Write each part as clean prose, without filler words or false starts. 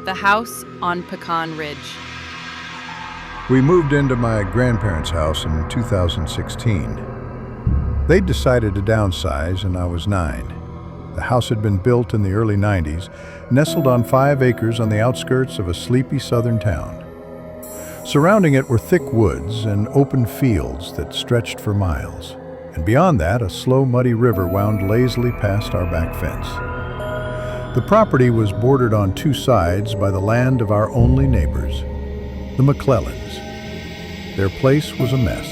The House on Pecan Ridge. We moved into my grandparents' house in 2016. They'd decided to downsize, and I was 9. The house had been built in the early 90s, nestled on 5 acres on the outskirts of a sleepy southern town. Surrounding it were thick woods and open fields that stretched for miles. And beyond that, a slow, muddy river wound lazily past our back fence. The property was bordered on 2 sides by the land of our only neighbors, the McClellans. Their place was a mess,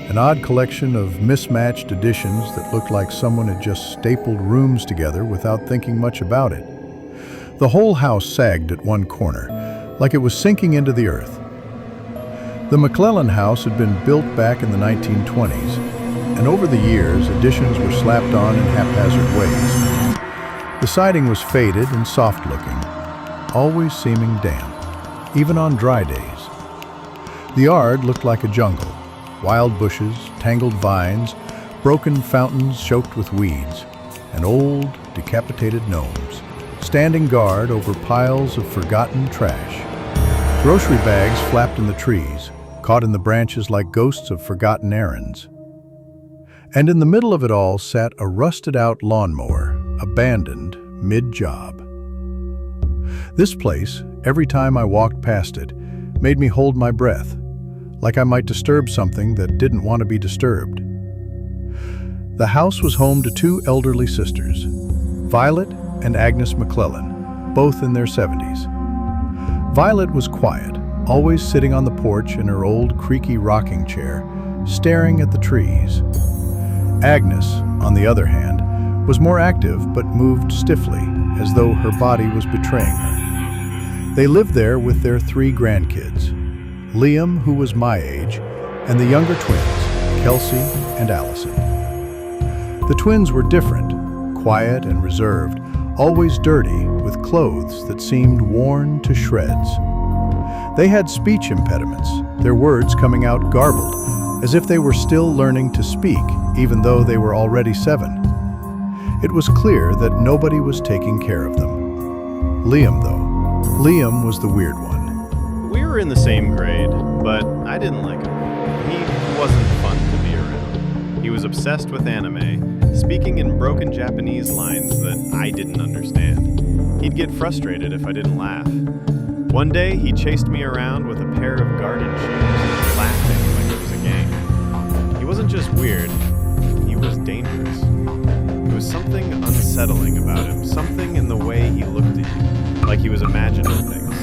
an odd collection of mismatched additions that looked like someone had just stapled rooms together without thinking much about it. The whole house sagged at one corner, like it was sinking into the earth. The McClellan house had been built back in the 1920s, and over the years, additions were slapped on in haphazard ways. The siding was faded and soft-looking, always seeming damp, even on dry days. The yard looked like a jungle, wild bushes, tangled vines, broken fountains choked with weeds, and old, decapitated gnomes, standing guard over piles of forgotten trash. Grocery bags flapped in the trees, caught in the branches like ghosts of forgotten errands. And in the middle of it all sat a rusted-out lawnmower, abandoned mid-job. This place, every time I walked past it, made me hold my breath, like I might disturb something that didn't want to be disturbed. The house was home to 2 elderly sisters, Violet and Agnes McClellan, both in their 70s. Violet was quiet, always sitting on the porch in her old creaky rocking chair, staring at the trees. Agnes, on the other hand, was more active but moved stiffly, as though her body was betraying her. They lived there with their 3 grandkids, Liam, who was my age, and the younger twins, Kelsey and Allison. The twins were different, quiet and reserved, always dirty, with clothes that seemed worn to shreds. They had speech impediments, their words coming out garbled, as if they were still learning to speak, even though they were already 7. It was clear that nobody was taking care of them. Liam, though. Liam was the weird one. We were in the same grade, but I didn't like him. He wasn't fun to be around. He was obsessed with anime, speaking in broken Japanese lines that I didn't understand. He'd get frustrated if I didn't laugh. One day, he chased me around with a pair of garden shoes, laughing like it was a game. He wasn't just weird, he was dangerous. There was something unsettling about him, something in the way he looked at you, like he was imagining things.